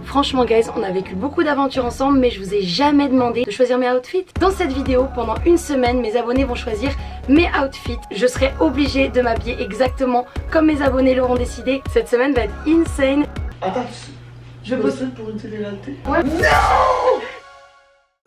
Franchement guys, on a vécu beaucoup d'aventures ensemble, mais je vous ai jamais demandé de choisir mes outfits. Dans cette vidéo, pendant une semaine, mes abonnés vont choisir mes outfits. Je serai obligée de m'habiller exactement comme mes abonnés l'auront décidé. Cette semaine va être insane. Attends, je bosse pour une télé-réalité. Ouais. Non.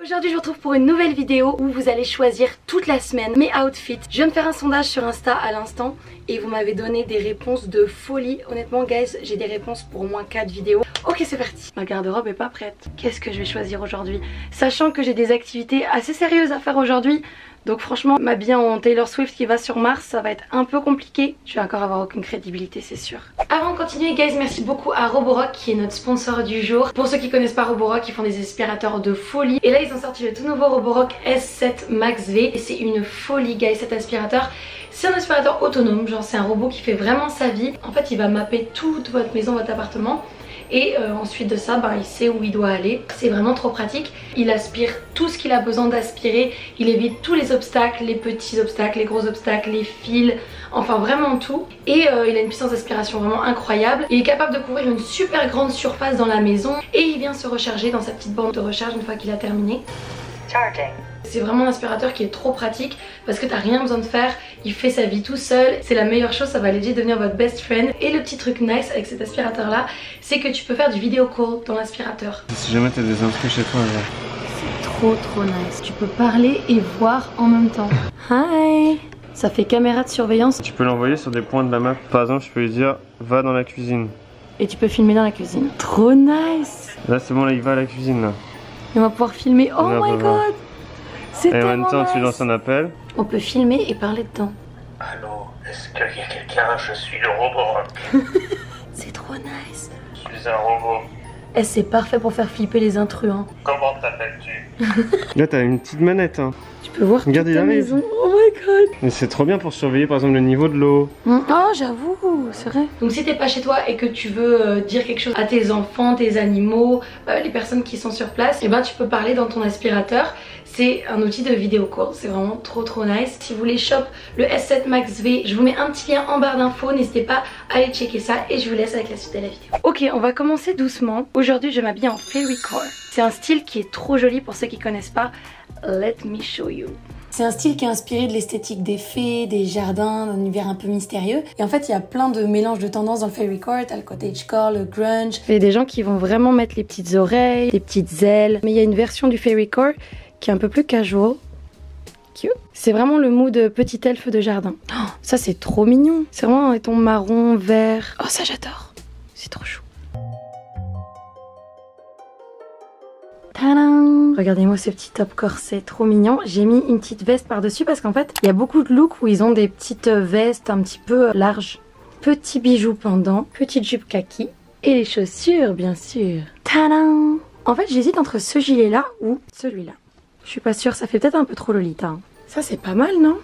Aujourd'hui je vous retrouve pour une nouvelle vidéo où vous allez choisir toute la semaine mes outfits. Je viens de faire un sondage sur Insta à l'instant et vous m'avez donné des réponses de folie. Honnêtement guys, j'ai des réponses pour au moins 4 vidéos. Ok, c'est parti. Ma garde-robe est pas prête. Qu'est-ce que je vais choisir aujourd'hui? Sachant que j'ai des activités assez sérieuses à faire aujourd'hui. Donc franchement, m'habiller en Taylor Swift qui va sur Mars, ça va être un peu compliqué. Je vais encore avoir aucune crédibilité, c'est sûr. Avant de continuer, guys, merci beaucoup à Roborock qui est notre sponsor du jour. Pour ceux qui connaissent pas Roborock, ils font des aspirateurs de folie. Et là, ils ont sorti le tout nouveau Roborock S7 Max V. Et c'est une folie, guys, cet aspirateur. C'est un aspirateur autonome, genre c'est un robot qui fait vraiment sa vie. En fait, il va mapper toute votre maison, votre appartement. Et ensuite de ça, il sait où il doit aller. C'est vraiment trop pratique. Il aspire tout ce qu'il a besoin d'aspirer. Il évite tous les obstacles, les petits obstacles, les gros obstacles, les fils, enfin vraiment tout. Et il a une puissance d'aspiration vraiment incroyable. Il est capable de couvrir une super grande surface dans la maison. Et il vient se recharger dans sa petite borne de recharge une fois qu'il a terminé. Charging. C'est vraiment un aspirateur qui est trop pratique parce que t'as rien besoin de faire, il fait sa vie tout seul, c'est la meilleure chose, ça va legit devenir votre best friend. Et le petit truc nice avec cet aspirateur là, c'est que tu peux faire du vidéo call dans l'aspirateur. Si jamais t'as des intrus chez toi, c'est trop nice, tu peux parler et voir en même temps. Hi. Ça fait caméra de surveillance. Tu peux l'envoyer sur des points de la map, par exemple je peux lui dire va dans la cuisine. Et tu peux filmer dans la cuisine. Trop nice. Là c'est bon, là il va à la cuisine là. Et on va pouvoir filmer, oh my god. Et en même temps, tu lances un appel. On peut filmer et parler dedans. Allô, est-ce qu'il y a quelqu'un? Je suis le Roborock. C'est trop nice. Je suis un robot. Eh, c'est parfait pour faire flipper les intrus. Hein. Comment t'appelles-tu? Là, t'as une petite manette. Hein. Tu peux voir regarde, toute il ta arrive. maison. Oh my god. Mais c'est trop bien pour surveiller par exemple le niveau de l'eau. Oh, j'avoue, c'est vrai. Donc si t'es pas chez toi et que tu veux dire quelque chose à tes enfants, tes animaux, les personnes qui sont sur place, et tu peux parler dans ton aspirateur. C'est un outil de vidéo call, c'est vraiment trop nice. Si vous voulez shop le S7 Max V, je vous mets un petit lien en barre d'infos, n'hésitez pas à aller checker ça et je vous laisse avec la suite de la vidéo. Ok, on va commencer doucement. Aujourd'hui je m'habille en Fairy Core. C'est un style qui est trop joli pour ceux qui connaissent pas. Let me show you. C'est un style qui est inspiré de l'esthétique des fées, des jardins, d'un univers un peu mystérieux. Et en fait, il y a plein de mélanges de tendances dans le fairycore. T'as le cottagecore, le grunge. Il y a des gens qui vont vraiment mettre les petites oreilles, les petites ailes. Mais il y a une version du fairycore qui est un peu plus casual. C'est vraiment le mood petit elfe de jardin. Oh, ça, c'est trop mignon. C'est vraiment un ton marron, vert. Oh, ça, j'adore. C'est trop chou. Tadam! Regardez-moi ce petit top corset, trop mignon. J'ai mis une petite veste par-dessus parce qu'en fait, il y a beaucoup de looks où ils ont des petites vestes un petit peu larges. Petit bijou pendant, petite jupe kaki et les chaussures, bien sûr. Tadam! En fait, j'hésite entre ce gilet-là ou celui-là. Je suis pas sûre, ça fait peut-être un peu trop Lolita. Hein. Ça, c'est pas mal, non?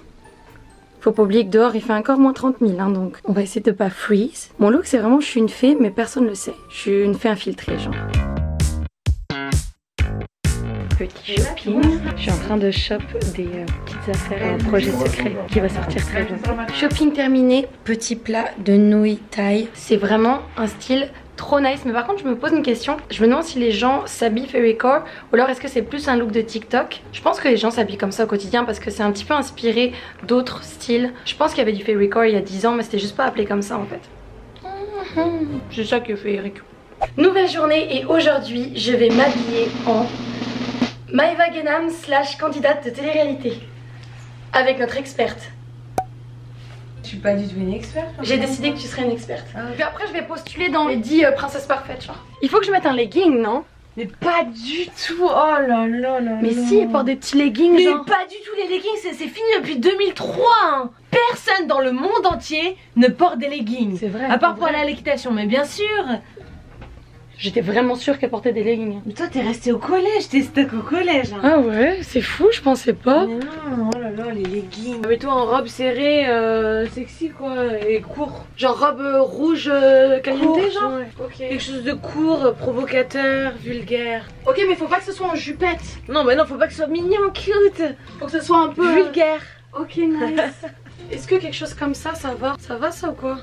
Faut pas oublier que dehors, il fait encore moins 30 000, hein, donc on va essayer de pas freeze. Mon look, c'est vraiment, je suis une fée, mais personne le sait. Je suis une fée infiltrée, genre. Petit shopping. Je suis en train de shop des petites affaires, un projet secret qui va sortir très bientôt. Shopping terminé, petit plat de nouilles thaï. C'est vraiment un style trop nice, mais par contre je me pose une question. Je me demande si les gens s'habillent fairycore ou alors est-ce que c'est plus un look de TikTok. Je pense que les gens s'habillent comme ça au quotidien parce que c'est un petit peu inspiré d'autres styles. Je pense qu'il y avait du fairycore il y a 10 ans mais c'était juste pas appelé comme ça en fait. C'est ça que fairycore. Nouvelle journée et aujourd'hui je vais m'habiller en Maeva Genam / candidate de télé-réalité avec notre experte. Je suis pas du tout une experte. J'ai décidé que tu serais une experte. Puis après je vais postuler dans les 10 princesses parfaites genre. Il faut que je mette un legging, non? Mais pas du tout. Oh là là là. Mais si, elle porte des petits leggings. Mais genre. pas du tout, les leggings, c'est fini depuis 2003 hein. Personne dans le monde entier ne porte des leggings. C'est vrai. À part pour aller à l'équitation, mais bien sûr. J'étais vraiment sûre qu'elle portait des leggings. Mais toi t'es resté au collège, t'es stock au collège hein. Ah ouais, c'est fou, je pensais pas. Mais non, oh là là, les leggings. Mets-toi en robe serrée, sexy quoi, et court. Genre robe rouge caliente genre Ouais. Ok. Quelque chose de court, provocateur, vulgaire. Ok, mais faut pas que ce soit en jupette. Non mais non, faut pas que ce soit mignon, cute. Faut que ce soit un peu Vulgaire. Ok, nice. Est-ce que quelque chose comme ça va? Ça va ça ou quoi?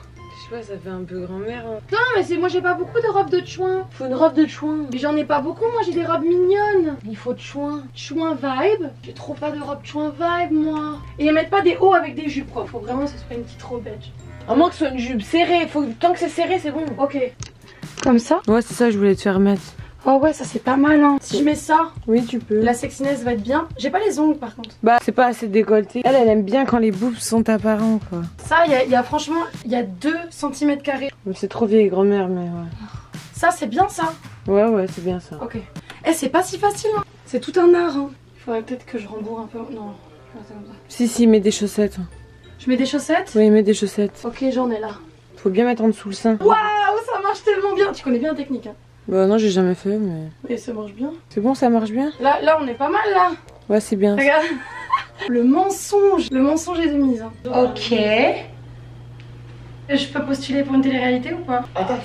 Je sais pas, ça fait un peu grand-mère. Hein. Non mais c'est moi j'ai pas beaucoup de robes de chouin. Faut une robe de chouin. Mais j'en ai pas beaucoup, moi j'ai des robes mignonnes. Il faut de chouin. Chouin vibe. J'ai trop pas de robe chouin vibe moi. Et ils mettent pas des hauts avec des jupes quoi. Faut vraiment que ce soit une petite robette. À moins que ce soit une jupe serrée. Tant que c'est serré, c'est bon. Ok. Comme ça? Ouais, c'est ça, je voulais te faire mettre. Oh ouais, ça c'est pas mal hein. Si je mets ça, Oui, tu peux. la sexiness va être bien. J'ai pas les ongles par contre. Bah, c'est pas assez décolleté. Elle aime bien quand les boobs sont apparents, quoi. Ça, il y a franchement, il y a 2 cm². C'est trop vieille grand-mère, mais ouais. Ça c'est bien ça. Ouais, c'est bien ça. Ok. Eh, c'est pas si facile hein. C'est tout un art hein. Faudrait peut-être que je rembourre un peu. Non, je vais rester comme ça. Si, mets des chaussettes. Je mets des chaussettes? Oui, mets des chaussettes. Ok, j'en ai là. Faut bien mettre en dessous le sein. Waouh, ça marche tellement bien. Tu connais bien la technique hein. Bah non, j'ai jamais fait, mais... Et ça marche bien. C'est bon, ça marche bien? Là, on est pas mal là. Ouais, c'est bien. Regarde. Le mensonge est de mise. Hein. Ok. Je peux postuler pour une télé-réalité ou pas? Attends,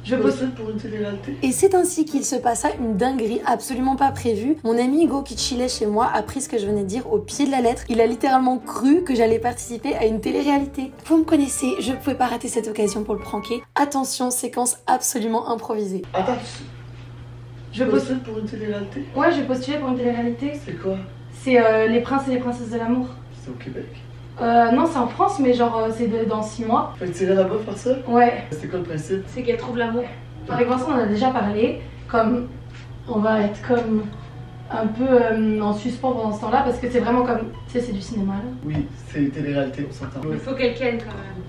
Je postule pour une télé-réalité. Et c'est ainsi qu'il se passa une dinguerie absolument pas prévue. Mon ami Hugo qui chillait chez moi a pris ce que je venais de dire au pied de la lettre. Il a littéralement cru que j'allais participer à une télé-réalité. Vous me connaissez, je pouvais pas rater cette occasion pour le pranker. Attention, séquence absolument improvisée. Attends, Je postule pour une télé-réalité. Ouais, je vais postuler pour une télé-réalité. C'est quoi? C'est Les Princes et les Princesses de l'amour. C'est au Québec. Non, c'est en France, mais genre c'est dans 6 mois. Fait que tu irais là-bas faire ça? Ouais. C'est quoi le principe? C'est qu'elle trouve l'amour. Avec Vincent, on en a déjà parlé. Comme on va être comme un peu en suspens pendant ce temps-là, parce que c'est vraiment comme, tu sais, c'est du cinéma là. Oui, c'est une télé-réalité, on s'entend. Il faut qu'elle ken quand même.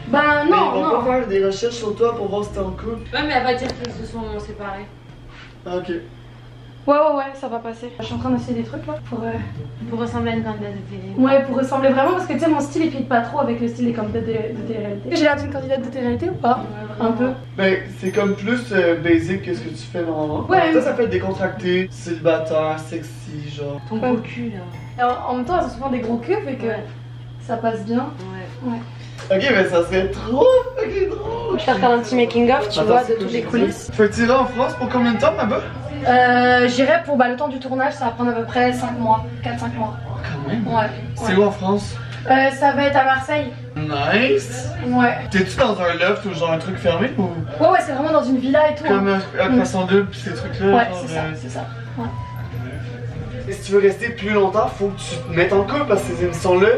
Bah Mais non, ils vont non. pas faire des recherches sur toi pour voir si t'es en couple. Ouais, mais elle va dire qu'ils se sont séparés. Ah, ok. Ouais, ça va passer. Je suis en train d'essayer des trucs là Pour ressembler à une candidate de télé. Ouais, pour ressembler vraiment, parce que tu sais, mon style il fit pas trop avec le style des candidates de télé-réalité. J'ai l'air d'une candidate de télé-réalité ou pas? Un peu. Ben, c'est comme plus basic que ce que tu fais normalement. Ouais. Ça peut être décontracté, célibataire, sexy, genre. Ton beau cul là. Et en même temps, elles ont souvent des gros cubes et que ça passe bien. Ouais. Ok, mais ça serait trop fucking drôle. Je vais faire un petit making-of, tu Attends, vois, c'est de quoi, toutes les je coulisses. Fait que tu iras en France pour combien de temps là-bas? J'irai pour le temps du tournage, ça va prendre à peu près 5 mois, 4-5 mois. Oh, quand même. Ouais. C'est où en France? Ça va être à Marseille. Nice. Ouais. T'es-tu dans un loft ou genre un truc fermé ou Ouais, c'est vraiment dans une villa et tout. comme Hein. un croissant double pis ces trucs-là? Ouais, genre, c'est ça. Ouais. Et si tu veux rester plus longtemps, faut que tu te mettes en couple parce que ces émissions-là,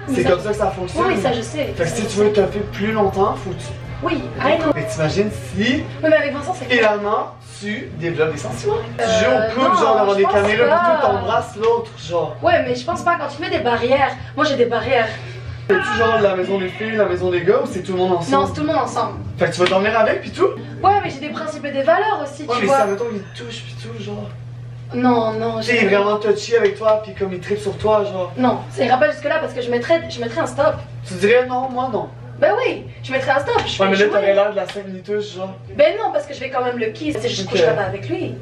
c'est ça- comme ça que ça fonctionne. Oui, ça je sais. Fait que si tu veux taper plus longtemps, faut que tu. Oui, I know. Mais t'imagines si Oui, mais avec Vincent, c'est clair. finalement tu développes des sentiments. Tu joues au couple, non, genre d'avoir je des pense caméras pas. puis tu t'embrasses l'autre, genre. Ouais, mais je pense pas, quand tu mets des barrières. Moi j'ai des barrières. C'est-tu genre la maison des filles, la maison des gars ou c'est tout le monde ensemble? Non, c'est tout le monde ensemble. Fait que tu vas dormir avec puis tout? Ouais, mais j'ai des principes et des valeurs aussi, Ouais, tu mais vois. ça, mettons, il te touche puis tout, genre. Non, Tu sais, il est vraiment touchy avec toi puis comme il tripe sur toi, genre. Non, ça ira pas jusque là parce que je mettrais un stop. Tu dirais non, moi non. Bah oui, je mettrais un stop. Je Ouais, mais vais là t'aurais jouer. l'air de la 5 minutes, genre. Ben non, parce que je vais quand même le kiss. C'est juste que Ok. je serai pas avec lui.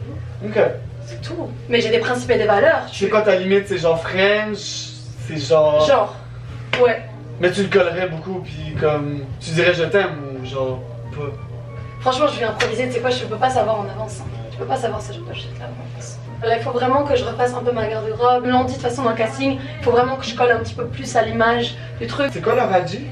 Ok. C'est tout. Mais j'ai des principes et des valeurs. Tu sais quoi ta limite, c'est genre French, c'est genre. Genre. Ouais. Mais tu le collerais beaucoup puis comme. Tu dirais je t'aime ou genre pas. Franchement, je vais improviser, tu sais quoi, je peux pas savoir en avance. Hein. Je peux pas savoir si je dois jeter là en avance. Là, il faut vraiment que je refasse un peu ma garde-robe. Ils l'ont dit de toute façon dans le casting, il faut vraiment que je colle un petit peu plus à l'image du truc. C'est quoi leur radis?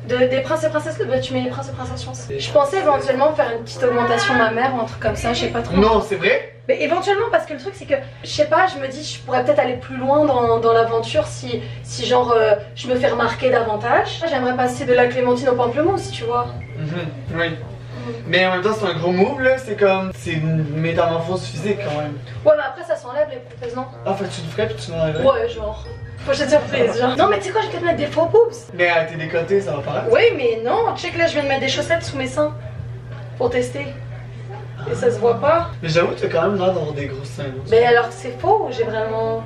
Des princes et princesses, bah, tu mets les princes et princesses, je pense. Je pensais éventuellement faire une petite augmentation ma mère ou un truc comme ça, je sais pas trop. Non, c'est vrai? Mais éventuellement, parce que le truc c'est que, je sais pas, je me dis, je pourrais peut-être aller plus loin dans l'aventure si genre je me fais remarquer davantage. J'aimerais passer de la clémentine au pamplemousse, tu vois. Oui. Mais en même temps, c'est un gros move là, c'est comme. C'est une métamorphose physique quand même. Ouais, mais après ça s'enlève les prothèses, non? Ah, fait que tu le ferais puis tu m'enlèverais? Ouais, genre. Prochaine surprise, genre. Non, mais tu sais quoi, je vais peut-être mettre des faux boobs. Mais à tes décotés, ça va paraître. Oui, mais non, check là, je viens de mettre des chaussettes sous mes seins. Pour tester. Et ça se voit pas. Mais j'avoue, t'as quand même l'air d'avoir des grosses seins. Mais alors que c'est faux, j'ai vraiment.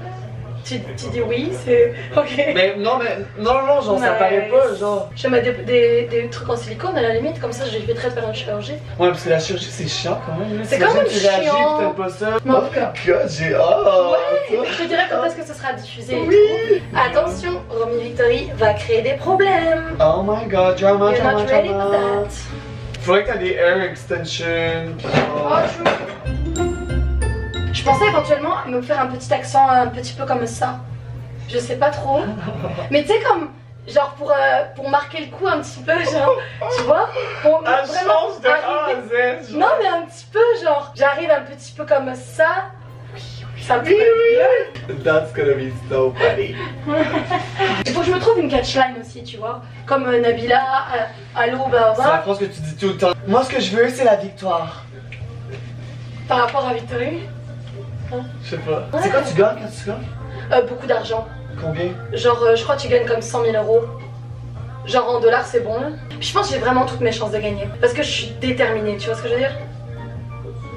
Tu dis oui, c'est. Ok. Mais non, genre ça Nice. paraît pas, genre. Je vais mettre des trucs en silicone à la limite, comme ça j'éviterai de faire une chirurgie. Ouais, parce que la chirurgie c'est chiant quand même. là. C'est T'imagines quand même tu réagis chiant. pis t'aimes pas ça. Mais en Oh tout cas. my god, j'ai hâte. Ouais, je te dirai quand est-ce que ce sera diffusé. et Oui. tout. Attention, Romy Victory va créer des problèmes. Oh my god, drama, You're drama, not ready for drama. that. Faudrait que t'aies des hair extensions. pis Oh, genre- je pensais éventuellement me faire un petit accent un petit peu comme ça. Je sais pas trop. Mais tu sais comme Genre pour marquer le coup un petit peu, genre, tu vois, pour Elle change de A à Z. genre. Non mais un petit peu, genre, j'arrive un petit peu comme ça. Ça me fait Oui. That's gonna be so funny. Il faut que je me trouve une catchline aussi, tu vois, comme Nabila, allô, C'est la bah, phrase que tu dis tout le temps. Moi, ce que je veux, c'est la victoire. par rapport à Victory, Je sais pas. Ouais. C'est quoi tu gagnes quand tu gagnes? beaucoup d'argent. Combien? Genre, je crois que tu gagnes comme 100 000 euros. Genre en dollars, c'est bon. Là. Puis je pense que j'ai vraiment toutes mes chances de gagner. Parce que je suis déterminée, tu vois ce que je veux dire?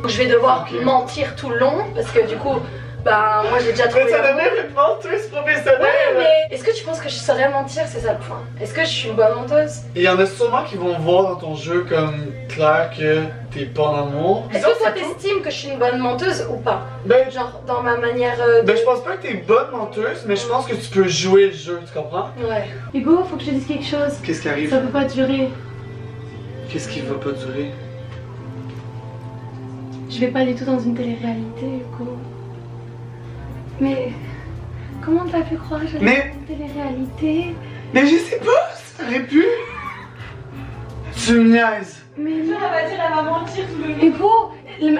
Donc je vais devoir mentir tout le long. Parce que du coup, bah moi j'ai déjà trouvé. Mais ça l'amour. devient une menteuse professionnelle. Ouais, mais est-ce que tu penses que je saurais mentir? C'est ça le point. Est-ce que je suis une bonne menteuse? Il y en a sûrement qui vont voir dans ton jeu comme clair que t'es pas en amour. Est-ce que toi t'estimes que je suis une bonne menteuse ou pas? Ben, Genre dans ma manière de... ben, je pense pas que t'es bonne menteuse, mais je pense que tu peux jouer le jeu, tu comprends? Ouais. Hugo, faut que je te dise quelque chose. Qu'est-ce qui arrive? Ça peut pas durer. Qu'est-ce qui va pas durer? Je vais pas du tout dans une télé-réalité, Hugo. Mais comment t'as pu croire que j'allais Mais- dans une télé-réalité? Mais je sais pas, ça aurait pu. Tu me niaises. Mais non, Elle va dire, elle va mentir tout le long. Hugo,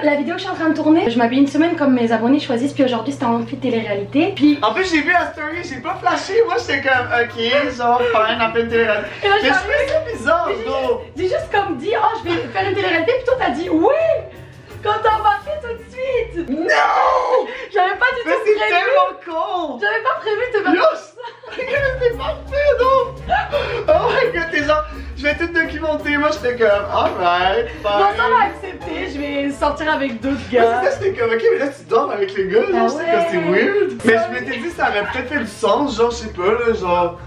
la vidéo que je suis en train de tourner, je m'habille une semaine comme mes abonnés choisissent, puis aujourd'hui c'était en fit télé-réalité. Puis En plus, j'ai vu la story, j'ai pas flashé. Moi, j'étais comme, ok, genre, fine, appelle une télé-réalité. Et là, Mais je j'ai trouvais ça bizarre, bro. j'ai juste comme dit, oh je vais faire une télé-réalité, puis toi t'as dit oui quand t'as embarqué tout de suite. Non! J'avais pas du Mais tout c'est prévu. tellement con! J'avais pas prévu de te faire. Yo, c'est parfait, non? Oh my god, t'es genre, je vais tout documenter. Moi, j'étais comme, alright, fine. Non, ça va accepter, je vais sortir avec d'autres Ouais, gars. c'est ça, j'étais comme, ok, mais là, tu dors avec les gars, genre, Ah j'étais comme, c'est ouais. weird. Mais je m'étais dit, ça aurait peut-être fait du sens, genre, je sais pas, là, genre,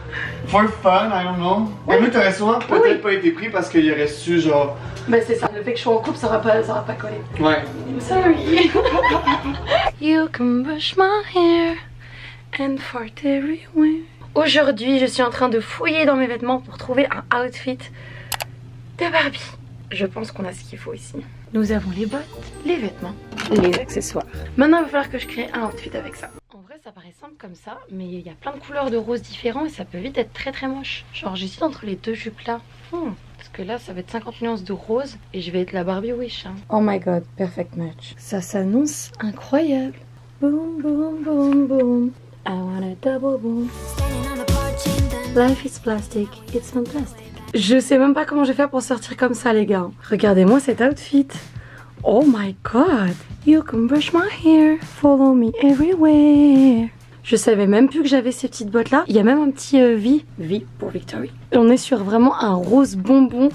for fun, I don't know. Mais lui, t'aurais souvent peut-être Oui. pas été pris parce qu'il aurait su, genre, Ben c'est ça, le fait que je sois en couple, ça va pas coller. ouais. Sorry. You can brush my hair and fart everywhere. Aujourd'hui, je suis en train de fouiller dans mes vêtements pour trouver un outfit de Barbie. Je pense qu'on a ce qu'il faut ici. Nous avons les bottes, les vêtements, les accessoires. Maintenant, il va falloir que je crée un outfit avec ça. En vrai, ça paraît simple comme ça, mais il y a plein de couleurs de rose différents et ça peut vite être très moche. Genre, j'hésite entre les deux jupes là. Parce que là, ça va être 50 nuances de rose et je vais être la Barbie Wish. Hein. Oh my god, perfect match. Ça s'annonce incroyable. Boom, boom, boom, boom. I want a double boom. Life is plastic, it's fantastic. Je sais même pas comment je vais faire pour sortir comme ça, les gars. Regardez-moi cet outfit. Oh my god. You can brush my hair, follow me everywhere. Je savais même plus que j'avais ces petites bottes là. Il y a même un petit V pour Victory. On est sur vraiment un rose bonbon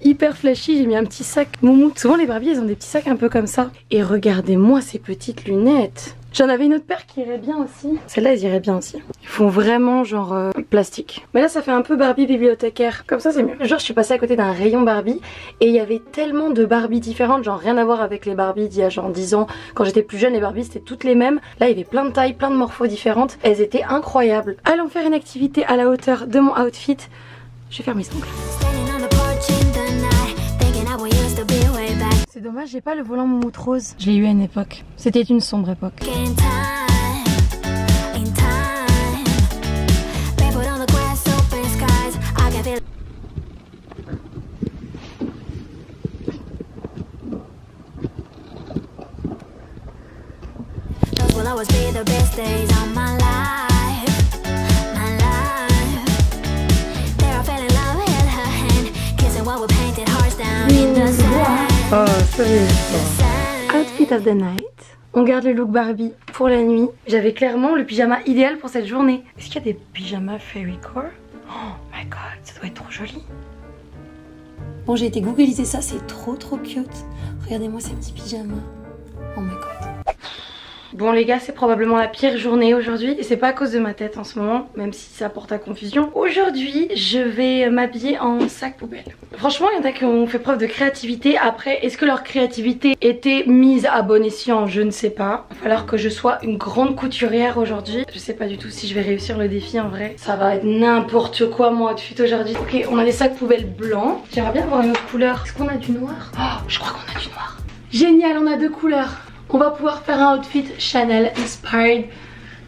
hyper flashy. J'ai mis un petit sac moumoute. Souvent les Barbies elles ont des petits sacs un peu comme ça. Et regardez-moi ces petites lunettes. J'en avais une autre paire qui irait bien aussi. Celle-là, elles iraient bien aussi. Ils font vraiment genre plastique. Mais là, ça fait un peu Barbie bibliothécaire. Comme ça, c'est mieux. Le jour, je suis passée à côté d'un rayon Barbie et il y avait tellement de Barbie différentes, genre rien à voir avec les Barbies d'il y a genre 10 ans. Quand j'étais plus jeune, les Barbies c'était toutes les mêmes. Là, il y avait plein de tailles, plein de morphos différentes. Elles étaient incroyables. Allons faire une activité à la hauteur de mon outfit. Je vais faire mes ongles. C'est dommage, j'ai pas le volant moumoute rose. Je l'ai eu à une époque. C'était une sombre époque. Will always be the best days of my life, my life. There I fell in love, held her hand, kissing while we painted hearts down in the sand. Ah, sérieux. Outfit of the night. On garde le look Barbie pour la nuit. J'avais clairement le pyjama idéal pour cette journée. Est-ce qu'il y a des pyjamas Fairycore? Oh my god, ça doit être trop joli. Bon, j'ai été googliser ça, c'est trop cute. Regardez-moi ces petits pyjamas. Oh my god. Bon les gars, c'est probablement la pire journée aujourd'hui et c'est pas à cause de ma tête en ce moment, même si ça porte à confusion. Aujourd'hui, je vais m'habiller en sac poubelle. Franchement, il y en a qui ont fait preuve de créativité. Après, est-ce que leur créativité était mise à bon escient? Je ne sais pas. Il va falloir que je sois une grande couturière aujourd'hui. Je sais pas du tout si je vais réussir le défi en vrai. Ça va être n'importe quoi mon outfit aujourd'hui. Ok, on a des sacs poubelles blancs. J'aimerais bien avoir une autre couleur. Est-ce qu'on a du noir? Oh, je crois qu'on a du noir. Génial, on a deux couleurs. On va pouvoir faire un outfit Chanel inspired.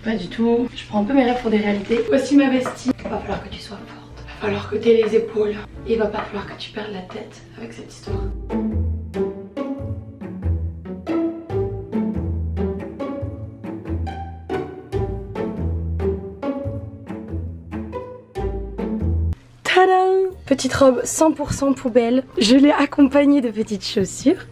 Pas du tout. Je prends un peu mes rêves pour des réalités. Voici ma vestie. Il va falloir que tu sois fort. falloir que t'aies les épaules. Et il va pas falloir que tu perdes la tête avec cette histoire. Tadam! Petite robe 100% poubelle. Je l'ai accompagnée de petites chaussures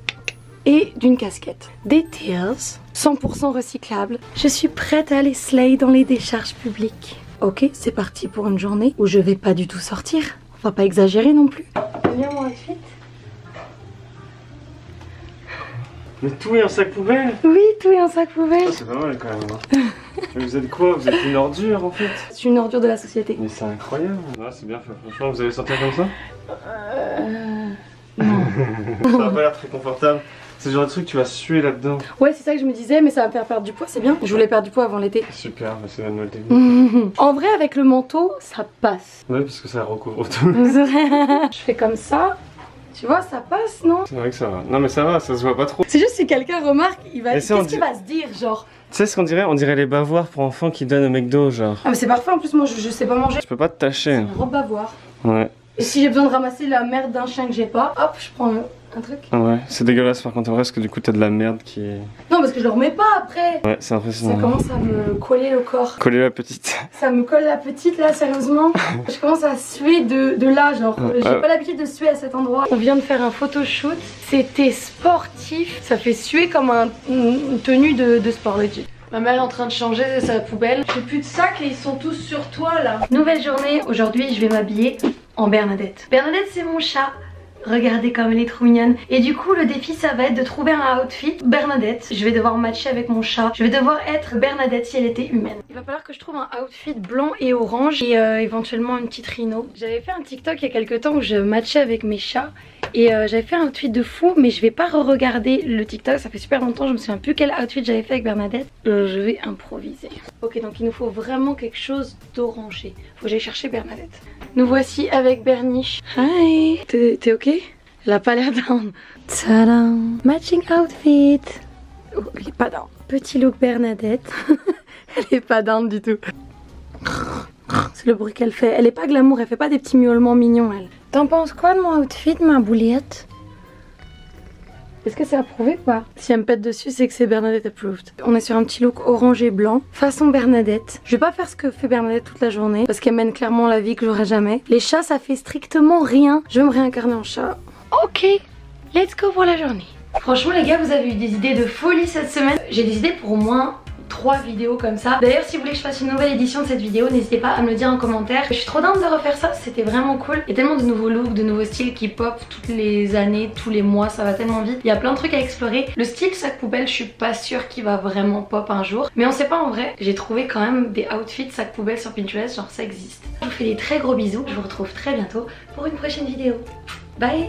et d'une casquette. Des Tears 100% recyclables. Je suis prête à aller slay dans les décharges publiques. Ok, c'est parti pour une journée où je vais pas du tout sortir. On va pas exagérer non plus. Viens mon outfit. Mais tout est un sac poubelle? Oui, tout est en sac poubelle. Ah, c'est pas mal quand même. Hein. Mais vous êtes quoi? Vous êtes une ordure en fait? C'est une ordure de la société. Mais c'est incroyable. Ouais, c'est bien fait. Franchement, vous allez sortir comme ça? Non. Ça va pas l'air très confortable. C'est le genre de truc, tu vas suer là-dedans. Ouais, c'est ça que je me disais, mais ça va me faire perdre du poids, c'est bien. Je voulais perdre du poids avant l'été. Super, bah c'est la nouvelle technique. En vrai, avec le manteau, ça passe. Ouais, parce que ça recouvre tout. Je fais comme ça. Tu vois, ça passe, non? C'est vrai que ça va. Non mais ça va, ça se voit pas trop. C'est juste si quelqu'un remarque, il va. Et ça, Qu'est-ce qu'il va se dire, genre? Tu sais ce qu'on dirait? On dirait les bavoirs pour enfants qui donnent au McDo, genre. Ah, mais c'est parfait, en plus, moi je sais pas manger. Tu peux pas te tâcher. Une robe bavoir. Ouais. Et si j'ai besoin de ramasser la merde d'un chien que j'ai pas, hop, je prends un truc. Ouais, c'est dégueulasse par contre en vrai, parce que du coup t'as de la merde qui est... Non, parce que je le remets pas après. Ouais, c'est Ça impressionnant. commence à me coller le corps. Coller la petite. Ça me colle la petite là, sérieusement. Je commence à suer de là, genre. J'ai pas l'habitude de suer à cet endroit. On vient de faire un photoshoot. C'était sportif. Ça fait suer comme une tenue de sport legit. Ma mère est en train de changer sa poubelle. J'ai plus de sacs et ils sont tous sur toi là. Nouvelle journée. Aujourd'hui, je vais m'habiller en Bernadette. Bernadette, c'est mon chat. Regardez comme elle est trop mignonne. Et du coup le défi ça va être de trouver un outfit Bernadette. Je vais devoir matcher avec mon chat. Je vais devoir être Bernadette si elle était humaine. Il va falloir que je trouve un outfit blanc et orange. Et éventuellement une petite rhino. J'avais fait un TikTok il y a quelques temps où je matchais avec mes chats. Et j'avais fait un outfit de fou. Mais je vais pas re-regarder le TikTok. Ça fait super longtemps. Je me souviens plus quel outfit j'avais fait avec Bernadette. Je vais improviser. Ok, donc il nous faut vraiment quelque chose d'orangé. Faut que j'aille chercher Bernadette. Nous voici avec Berniche. Hi. T'es ok? Elle a pas l'air down. Tadam. Matching outfit. Oh, elle est pas down. Petit look Bernadette. Elle est pas down du tout. C'est le bruit qu'elle fait. Elle est pas glamour, elle fait pas des petits miaulements mignons elle. T'en penses quoi de mon outfit, ma boulette? Est-ce que c'est approuvé ou pas? Si elle me pète dessus, c'est que c'est Bernadette approved. On est sur un petit look orange et blanc, façon Bernadette. Je vais pas faire ce que fait Bernadette toute la journée, parce qu'elle mène clairement la vie que j'aurai jamais. Les chats, ça fait strictement rien. Je vais me réincarner en chat. Ok, let's go pour la journée. Franchement les gars, vous avez eu des idées de folie cette semaine. J'ai des idées pour au moins 3 vidéos comme ça. D'ailleurs si vous voulez que je fasse une nouvelle édition de cette vidéo, n'hésitez pas à me le dire en commentaire. Je suis trop down de refaire ça, c'était vraiment cool. Il y a tellement de nouveaux looks, de nouveaux styles qui pop toutes les années, tous les mois, ça va tellement vite. Il y a plein de trucs à explorer. Le style sac poubelle, je suis pas sûre qu'il va vraiment pop un jour. Mais on sait pas en vrai, j'ai trouvé quand même des outfits sac poubelle sur Pinterest, genre ça existe. Je vous fais des très gros bisous, je vous retrouve très bientôt pour une prochaine vidéo. Bye!